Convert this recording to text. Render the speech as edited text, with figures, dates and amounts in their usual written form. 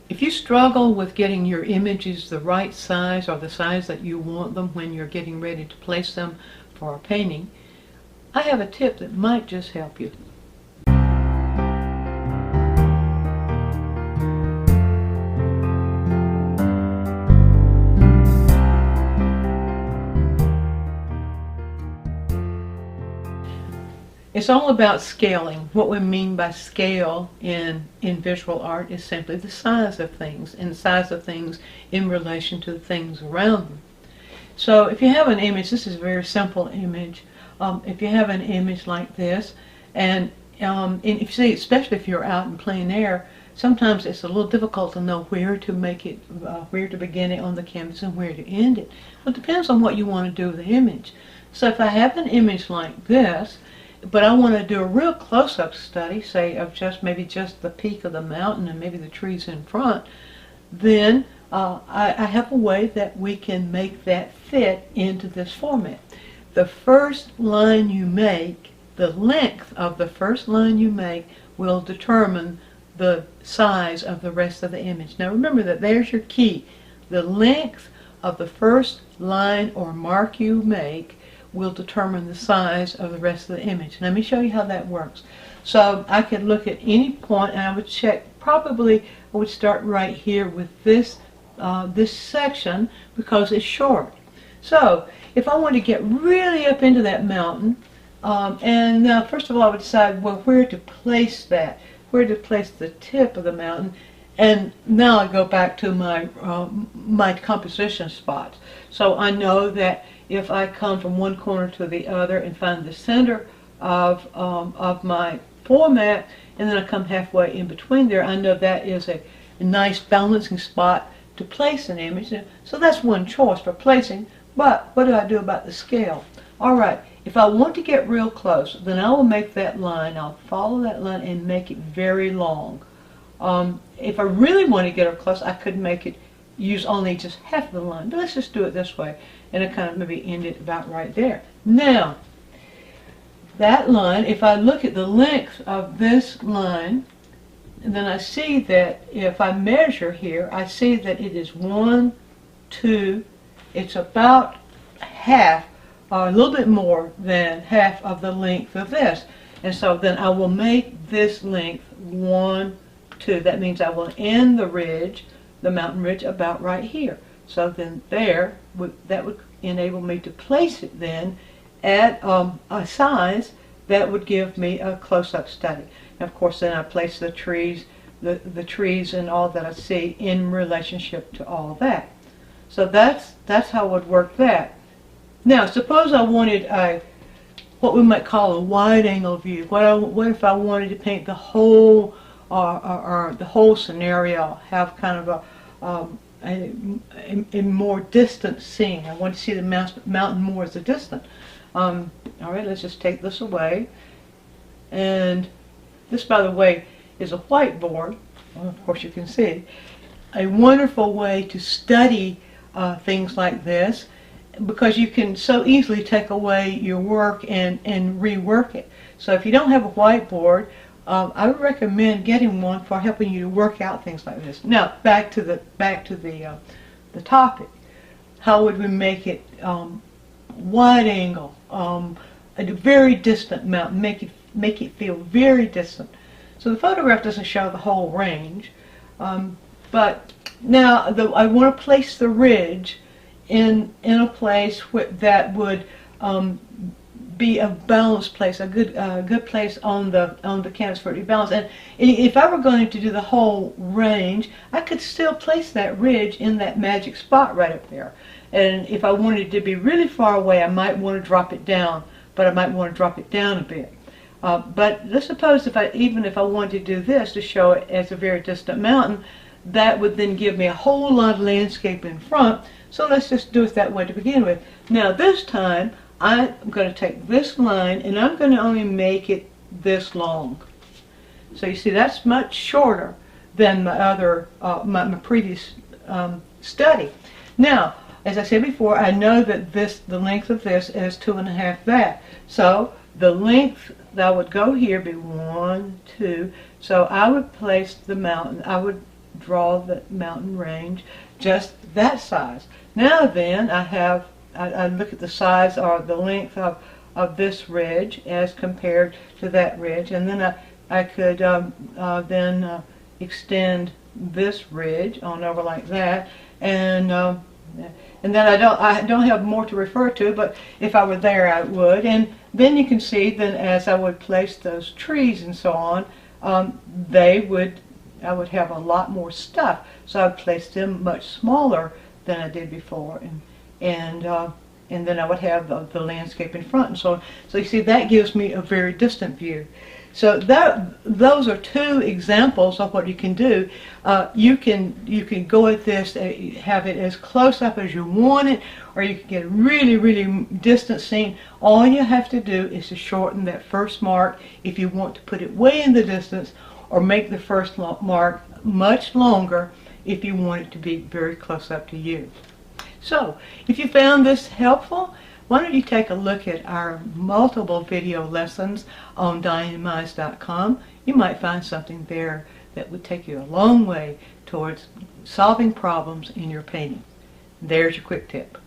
If you struggle with getting your images the right size or the size that you want them when you're getting ready to place them for a painting, I have a tip that might just help you. It's all about scaling. What we mean by scale in visual art is simply the size of things, and the size of things in relation to the things around them. So if you have an image, this is a very simple image. If you have an image like this, and if you see, especially if you're out in plein air, sometimes it's a little difficult to know where to make it, where to begin it on the canvas and where to end it. Well, it depends on what you want to do with the image. So if I have an image like this, but I want to do a real close-up study, say of maybe just the peak of the mountain and maybe the trees in front, then I have a way that we can make that fit into this format. The first line you make, the length of the first line you make will determine the size of the rest of the image. Now remember that there's your key. The length of the first line or mark you make will determine the size of the rest of the image. Let me show you how that works. So I could look at any point and I would check, probably I would start right here with this this section because it's short. So if I want to get really up into that mountain, and first of all I would decide, well, where to place that, where to place the tip of the mountain. And now I go back to my my composition spots. So I know that if I come from one corner to the other and find the center of my format, and then I come halfway in between there, I know that is a nice balancing spot to place an image. So that's one choice for placing. But what do I do about the scale? All right, if I want to get real close, then I will make that line. I'll follow that line and make it very long. If I really want to get up close, I could make it use only just half of the line. But let's just do it this way, and I kind of maybe end it about right there. Now, that line, if I look at the length of this line, and then I see that if I measure here, I see that it is 1, 2, it's about half, or a little bit more than half of the length of this. And so then I will make this length 1, 2. That means I will end the ridge, the mountain ridge, about right here. So then that would enable me to place it then at a size that would give me a close-up study. And of course then I place the trees, the trees and all that I see in relationship to all that. So that's how I would work that. Now suppose I wanted what we might call a wide-angle view. What if I wanted to paint the whole or the whole scenario, have kind of a more distant scene. I want to see the mountain more as a distant. All right, let's just take this away. And this, by the way, is a whiteboard. Well, of course you can see. A wonderful way to study things like this, because you can so easily take away your work and rework it. So if you don't have a whiteboard, I would recommend getting one for helping you to work out things like this. Now back to the topic. How would we make it wide angle, a very distant mountain, make it feel very distant? So the photograph doesn't show the whole range, but now I want to place the ridge in a place that would be a balanced place, a good place on the canvas for it to be balanced. And if I were going to do the whole range, I could still place that ridge in that magic spot right up there. And if I wanted to be really far away, I might want to drop it down, but I might want to drop it down a bit. But let's suppose even if I wanted to do this to show it as a very distant mountain, that would then give me a whole lot of landscape in front. So let's just do it that way to begin with. Now this time I'm going to take this line and I'm going to only make it this long. So you see that's much shorter than my other my previous study. Now, as I said before, I know that the length of this is 2.5 that. So the length that would go here be 1, 2. So I would place the mountain. I would draw the mountain range just that size. Now then, I look at the size or the length of this ridge as compared to that ridge, and then I could then extend this ridge on over like that, and then I don't have more to refer to, but if I were there I would. And then you can see then as I would place those trees and so on, I would have a lot more stuff, so I'd place them much smaller than I did before, and then I would have the landscape in front and so on. So you see, that gives me a very distant view. So those are two examples of what you can do. You can go at this, have it as close up as you want it, or you can get a really distant scene. All you have to do is to shorten that first mark if you want to put it way in the distance, or make the first mark much longer if you want it to be very close up to you. So if you found this helpful, why don't you take a look at our multiple video lessons on DianneMize.com. You might find something there that would take you a long way towards solving problems in your painting. There's your quick tip.